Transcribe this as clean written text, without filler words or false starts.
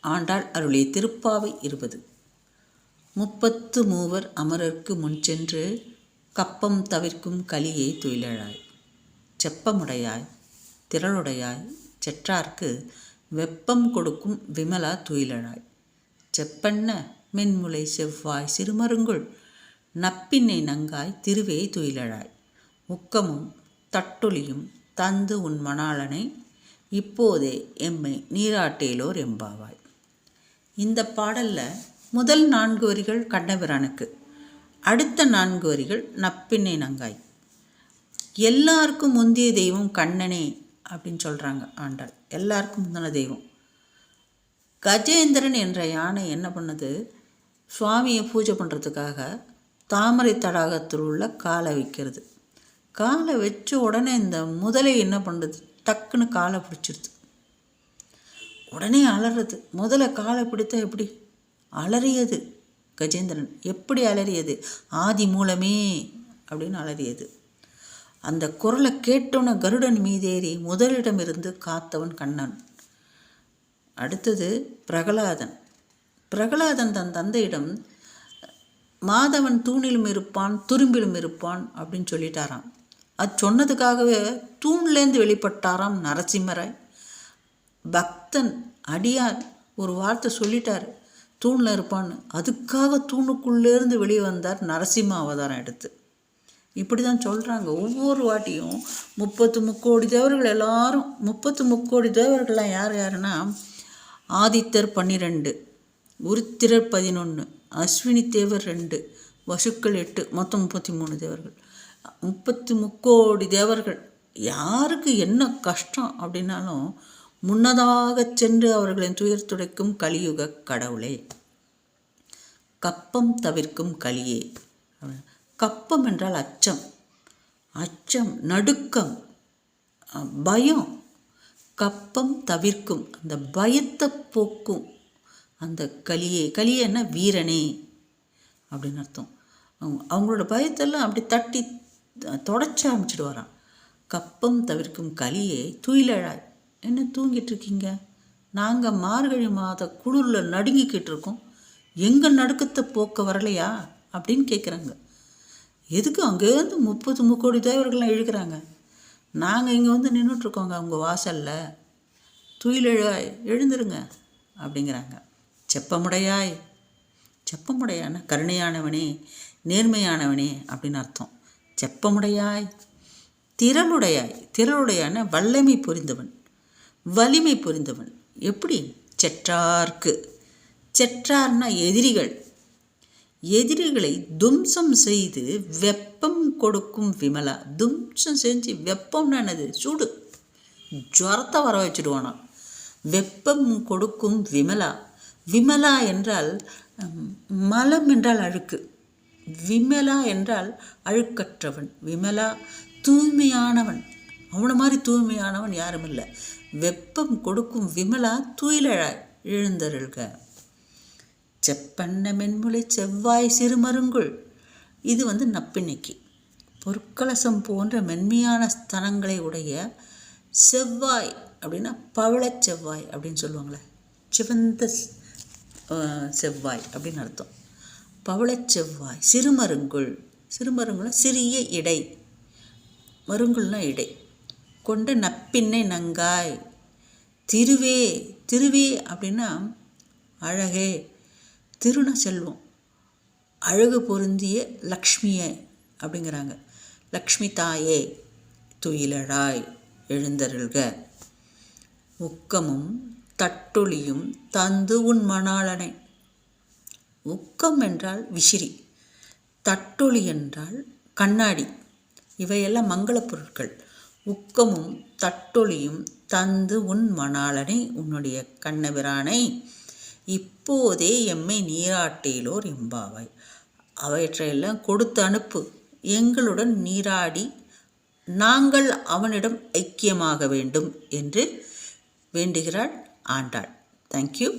ஆண்டாள் அருளிய திருப்பாவை 20. 33 அமரர்க்கு முன்சென்று கப்பம் தவிர்க்கும் கலியை துயிலழாய். செப்பமுடையாய் திரளுடையாய் செற்றார்க்கு வெப்பம் கொடுக்கும் விமலா துயிலழாய். செப்பன்ன மென்முலை செவ்வாய் சிறுமருங்குள் நப்பின்னை நங்காய் திருவே துயிலழாய். உக்கமும் தட்டொலியும் தந்து உன் மணாளனை இப்போதே எம்மை நீராட்டேலோர் எம்பாவாய். இந்த பாடலில் முதல் 4 வரிகள் கண்ணபிரானுக்கு, அடுத்த 4 வரிகள் நப்பின்னை நங்காய். எல்லாருக்கும் முந்திய தெய்வம் கண்ணனே அப்படின்னு சொல்கிறாங்க ஆண்டாள். எல்லாருக்கும் முந்தின தெய்வம். கஜேந்திரன் என்ற யானை என்ன பண்ணுது, சுவாமியை பூஜை பண்ணுறதுக்காக தாமரை தடாகத்தில் உள்ள காலை வைக்கிறது. காலை வச்ச உடனே இந்த முதலை என்ன பண்ணுறது, டக்குன்னு காலை பிடிச்சிருது. உடனே அலறது. முதல்ல காலை பிடித்தா எப்படி அலறியது கஜேந்திரன். எப்படி அலறியது, ஆதி மூலமே அப்படின்னு அலறியது. அந்த குரலை கேட்டோன்னு கருடன் மீதேறி முதலிடமிருந்து காத்தவன் கண்ணன். அடுத்தது பிரகலாதன். பிரகலாதன் தன் தந்தையிடம் மாதவன் தூணிலும் இருப்பான் துரும்பிலும் இருப்பான் அப்படின்னு சொல்லிட்டாராம். அது சொன்னதுக்காகவே தூண்லேருந்து வெளிப்பட்டாராம் நரசிம்மரை. பக்தன் அடியார் ஒரு வார்த்தை சொல்லிட்டார், தூணில் இருப்பான்னு. அதுக்காக தூணுக்குள்ளேருந்து வெளியே வந்தார் நரசிம்ம அவதாரம் எடுத்து. இப்படி தான் சொல்கிறாங்க. ஒவ்வொரு வாட்டியும் 33 தேவர்கள் எல்லாரும் 33 தேவர்கள்லாம் யார் யாருன்னா, ஆதித்தர் 12, உருத்திரர் 11, அஸ்வினி தேவர் 2, வசுக்கள் 8, மொத்தம் 33 தேவர்கள். 33 தேவர்கள். யாருக்கு என்ன கஷ்டம் அப்படின்னாலும் முன்னதாக சென்று அவர்களின் துயர் துடைக்கும் கலியுக கடவுளே. கப்பம் தவிர்க்கும் கலியே. கப்பம் என்றால் அச்சம், அச்சம், நடுக்கம், பயம். கப்பம் தவிர்க்கும், அந்த பயத்தை போக்கும் அந்த கலியே. கலியேன்னா வீரனே அப்படின்னு அர்த்தம். அவங்களோட பயத்தெல்லாம் அப்படி தட்டி தொடச்சி ஆரம்பிச்சிடுவாராம். கப்பம் தவிர்க்கும் கலியே துயிலழாய். என்ன தூங்கிட்டு இருக்கீங்க, நாங்கள் மார்கழி மாத குளிரில் நடுங்கிக்கிட்டு இருக்கோம், எங்கள் நடுக்கத்தை போக்க வரலையா அப்படின்னு கேட்குறாங்க. எதுக்கு அங்கேருந்து 33 தேவர்கள்லாம் இழுக்கிறாங்க, நாங்கள் இங்கே வந்து நின்றுட்டுருக்கோங்க அவங்க வாசலில், துயிலழாய் எழுந்துருங்க அப்படிங்கிறாங்க. செப்பமுடையாய். செப்பமுடையான கருணையானவனே நேர்மையானவனே அப்படின்னு அர்த்தம். செப்பமுடையாய். திரளுடையாய். திரளுடையான வல்லமை புரிந்தவன், வலிமை புரிந்தவன். எப்படி, செற்றார்க்கு. செற்றார்னா எதிரிகள். எதிரிகளை தும்சம் செய்து வெப்பம் கொடுக்கும் விமலா. தும்சம் செஞ்சு, வெப்பம்னா என்னது, சூடு, ஜுரத்தை வர வச்சுடுவானா. வெப்பம் கொடுக்கும் விமலா. விமலா என்றால் மலம் என்றால் அழுக்கு, விமலா என்றால் அழுக்கற்றவன். விமலா தூய்மையானவன். அவனை மாதிரி தூய்மையானவன் யாரும் இல்லை. வெப்பம் கொடுக்கும் விமலா துயிலழாய் எழுந்தருள்க. செப்பன்ன மென்முலை செவ்வாய் சிறுமருங்குள். இது வந்து நப்பின்னைக்கு. பொற்கலசம் போன்ற மென்மையான ஸ்தனங்களை உடைய செவ்வாய் அப்படின்னா பவளச் செவ்வாய் அப்படின்னு சொல்லுவாங்களே, சிவந்த செவ்வாய் அப்படின்னு அர்த்தம். பவளச் செவ்வாய் சிறுமருங்குள். சிறுமருங்குள்னா சிறிய இடை, மருங்குள்னா இடை கொண்ட நப்பின்னை நங்காய். திருவே. திருவே அப்படின்னா அழகே. திருன செல்வம், அழகு பொருந்திய லக்ஷ்மியே அப்படிங்கிறாங்க. லக்ஷ்மி தாயே துயிலழாய் எழுந்தருள்க. உக்கமும் தட்டொலியும் தந்து உன் மணாளனை. உக்கம் என்றால் விசிறி, தட்டொலி என்றால் கண்ணாடி. இவையெல்லாம் மங்கள பொருட்கள். உக்கமும் தட்டொலியும் தந்து உன் மணாளனை, உன்னுடைய கண்ணபிரானை இப்போதே எம்மை நீராட்டேலோர் எம்பாவாய். அவற்றையெல்லாம் கொடுத்து அனுப்பு, எங்களுடன் நீராடி நாங்கள் அவனிடம் ஐக்கியமாக வேண்டும் என்று வேண்டுகிறாள் ஆண்டாள். தேங்க்யூ.